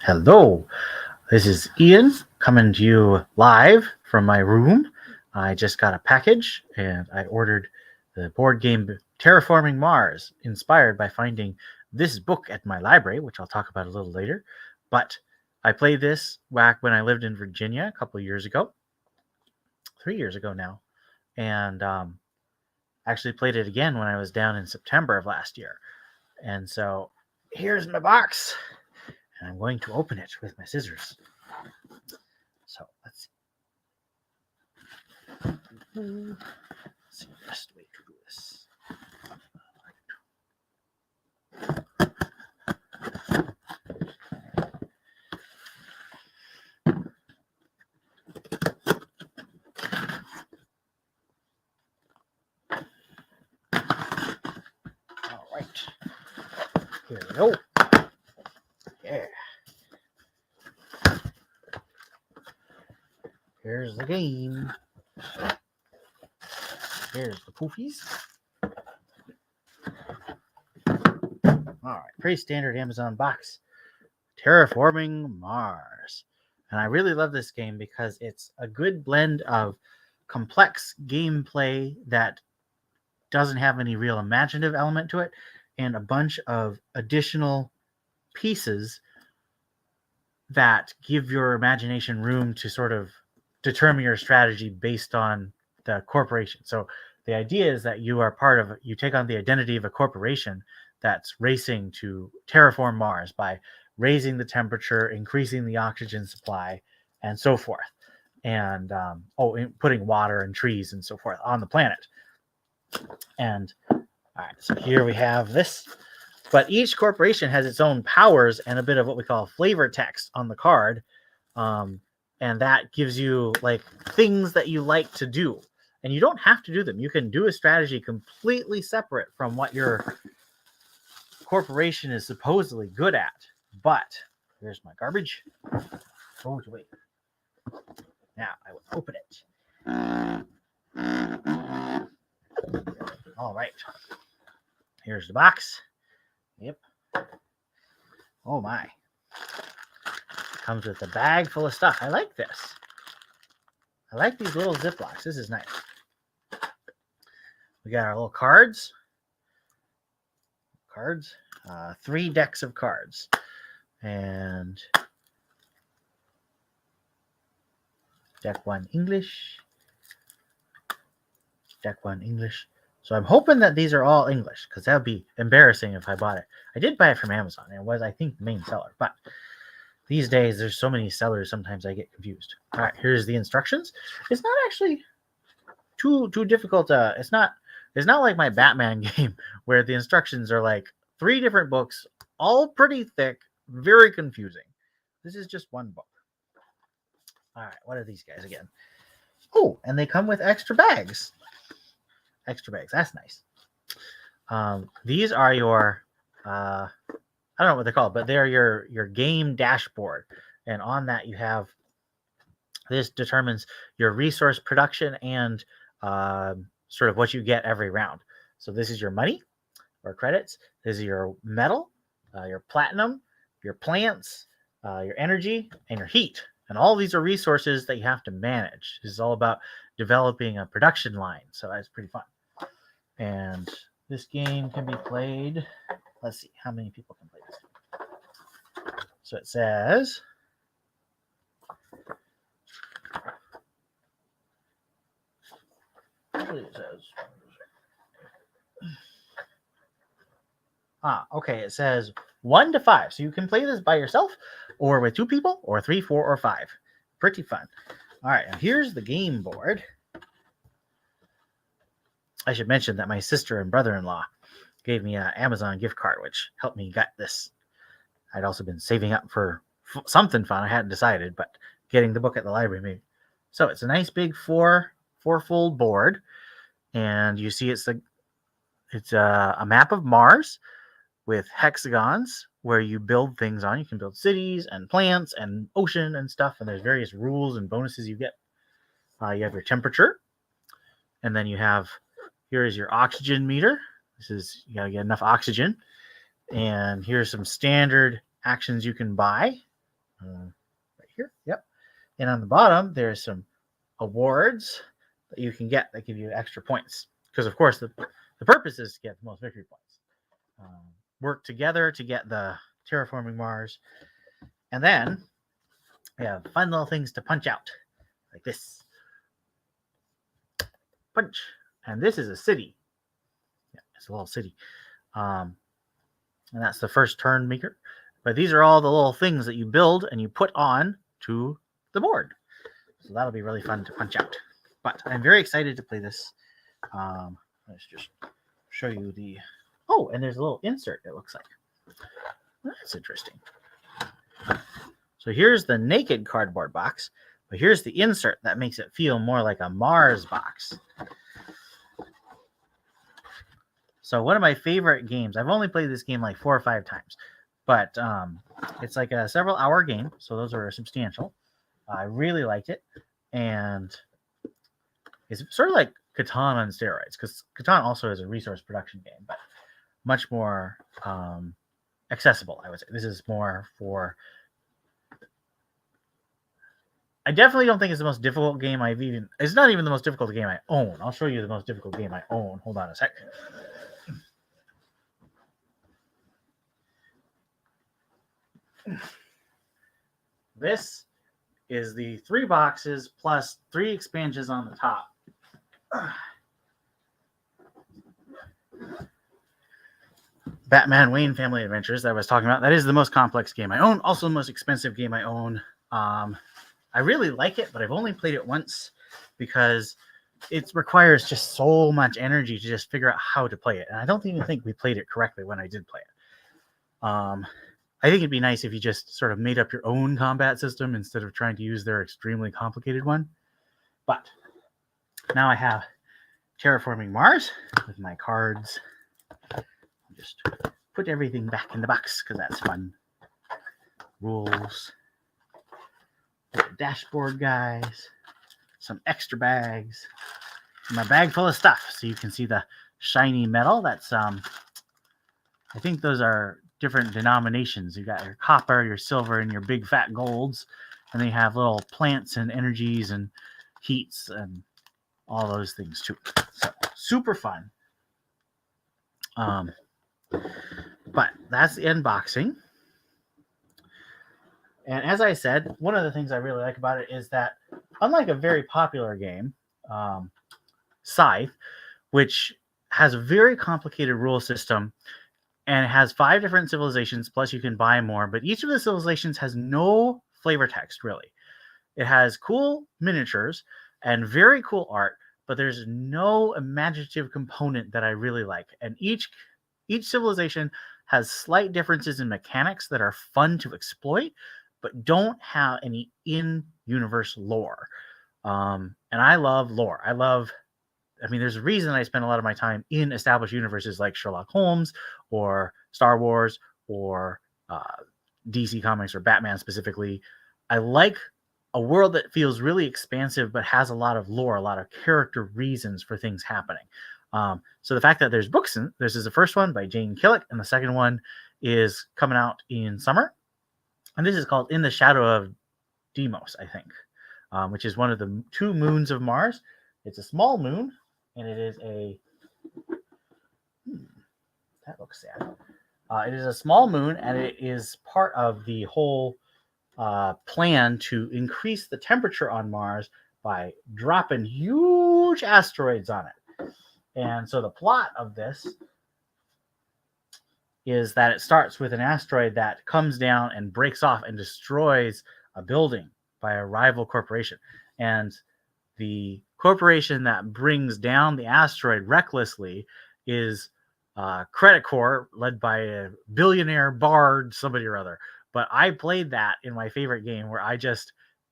Hello, this is Ian coming to you live from my room. I just got a package and I ordered the board game Terraforming Mars, inspired by finding this book at my library, which I'll talk about a little later. But I played this back when I lived in Virginia a couple of years ago, 3 years ago now, and actually played it again when I was down in September of last year. And so here's my box, and I'm going to open it with my scissors. So let's see the best way to do this. All right, here we go. Yeah. Here's the game. Here's the poofies. All right, pretty standard Amazon box. Terraforming Mars. And I really love this game because it's a good blend of complex gameplay that doesn't have any real imaginative element to it and a bunch of additional pieces that give your imagination room to sort of determine your strategy based on the corporation. So the idea is that you take on the identity of a corporation that's racing to terraform Mars by raising the temperature, increasing the oxygen supply, and so forth. And putting water and trees and so forth on the planet. And all right, so here we have this. But each corporation has its own powers and a bit of what we call flavor text on the card. And that gives you like things that you like to do. And you don't have to do them. You can do a strategy completely separate from what your corporation is supposedly good at. But here's my garbage. Oh, wait. Now I will open it. All right. Here's the box. Yep. Oh my. Comes with a bag full of stuff. I like this. I like these little Ziplocs. This is nice. We got our little cards. 3 decks of cards. And deck 1 English. Deck 1 English. So I'm hoping that these are all English, because that would be embarrassing if I bought it. I did buy it from Amazon, and it was, I think, the main seller. But these days, there's so many sellers, sometimes I get confused. All right, here's the instructions. It's not actually too difficult. It's not like my Batman game, where the instructions are like 3 different books, all pretty thick, very confusing. This is just one book. All right, what are these guys again? Oh, and they come with extra bags. That's nice. These are your I don't know what they're called, but they're your game dashboard, and on that you have this determines your resource production and sort of what you get every round. So this is your money or credits. This is your metal, your platinum, your plants, your energy, and your heat. And all these are resources that you have to manage. This is all about developing a production line. So that's pretty fun. And this game can be played. Let's see how many people can play this game. So it says it says 1 to 5. So you can play this by yourself or with 2 people or 3, 4, or 5. Pretty fun. All right, now here's the game board. I should mention that my sister and brother-in-law gave me an Amazon gift card, which helped me get this. I'd also been saving up for something fun. I hadn't decided, but getting the book at the library maybe. So it's a nice big four-fold board, and you see it's a map of Mars with hexagons where you build things on. You can build cities and plants and ocean and stuff, and there's various rules and bonuses you get. You have your temperature, and then you have, here is your oxygen meter. This is, you get enough oxygen. And here's some standard actions you can buy. Right here. Yep. And on the bottom, there's some awards that you can get that give you extra points. Because, of course, the purpose is to get the most victory points. Work together to get the Terraforming Mars. And then we have fun little things to punch out, like this. Punch. And this is a city. Yeah, it's a little city. And that's the first turn maker. But these are all the little things that you build and you put on to the board. So that'll be really fun to punch out. But I'm very excited to play this. Let's just show you the... Oh, and there's a little insert, it looks like. That's interesting. So here's the naked cardboard box, but here's the insert that makes it feel more like a Mars box. So one of my favorite games, I've only played this game like 4 or 5 times, but it's like a several hour game, so those are substantial. I really liked it, and it's sort of like Catan on steroids, because Catan also is a resource production game, but much more accessible, I would say. This is more for... I definitely don't think it's the most difficult game I've even... It's not even the most difficult game I own. I'll show you the most difficult game I own. Hold on a sec. This is the 3 boxes plus 3 expansions on the top. Batman Wayne Family Adventures that I was talking about. That is the most complex game I own. Also the most expensive game I own. I really like it, but I've only played it once because it requires just so much energy to just figure out how to play it. And I don't even think we played it correctly when I did play it. I think it'd be nice if you just sort of made up your own combat system instead of trying to use their extremely complicated one. But now I have Terraforming Mars with my cards. I'll just put everything back in the box because that's fun. Rules. Little dashboard guys. Some extra bags. My bag full of stuff so you can see the shiny metal. That's I think those are different denominations. You got your copper, your silver, and your big fat golds, and they have little plants and energies and heats and all those things too. So super fun. But that's the unboxing. And as I said, one of the things I really like about it is that, unlike a very popular game, Scythe, which has a very complicated rule system, and it has 5 different civilizations, plus you can buy more, but each of the civilizations has no flavor text, really. It has cool miniatures and very cool art, but there's no imaginative component that I really like. And each civilization has slight differences in mechanics that are fun to exploit, but don't have any in-universe lore. And I love lore. There's a reason I spend a lot of my time in established universes like Sherlock Holmes or Star Wars or DC Comics or Batman specifically. I like a world that feels really expansive but has a lot of lore, a lot of character reasons for things happening. So the fact that there's books, this is the first one by Jane Killick, and the second one is coming out in summer. And this is called In the Shadow of Deimos, I think, which is one of the 2 moons of Mars. It's a small moon, and it is a... that looks sad. It is a small moon, and it is part of the whole plan to increase the temperature on Mars by dropping huge asteroids on it. And so the plot of this is that it starts with an asteroid that comes down and breaks off and destroys a building by a rival corporation. And the corporation that brings down the asteroid recklessly is Credit Corp, led by a billionaire bard, somebody or other. But I played that in my favorite game where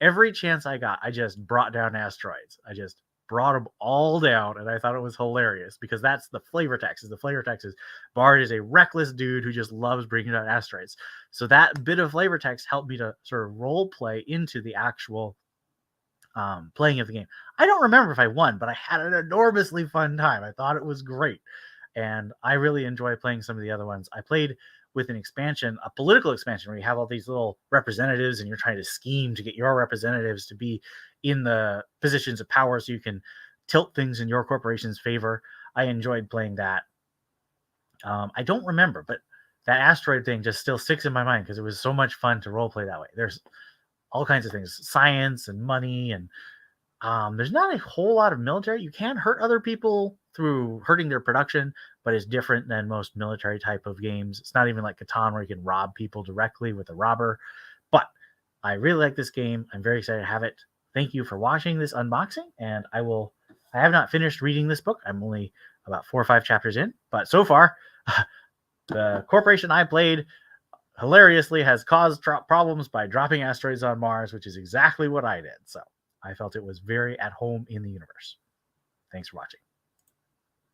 every chance I got, I just brought down asteroids. I just brought them all down, and I thought it was hilarious because that's the flavor text. The flavor text is Bard is a reckless dude who just loves bringing down asteroids. So that bit of flavor text helped me to sort of role play into the actual playing of the game. I don't remember if I won, but I had an enormously fun time. I thought it was great, and I really enjoy playing some of the other ones. I played with an expansion, a political expansion, where you have all these little representatives and you're trying to scheme to get your representatives to be in the positions of power so you can tilt things in your corporation's favor. I enjoyed playing that. I don't remember, but that asteroid thing just still sticks in my mind because it was so much fun to role play that way. There's all kinds of things, science and money, and there's not a whole lot of military. You can hurt other people through hurting their production, but it's different than most military type of games. It's not even like Catan where you can rob people directly with a robber. But I really like this game. I'm very excited to have it. Thank you for watching this unboxing, and I have not finished reading this book. I'm only about 4 or 5 chapters in, but so far, the corporation I played hilariously has caused problems by dropping asteroids on Mars, which is exactly what I did. So I felt it was very at home in the universe. Thanks for watching.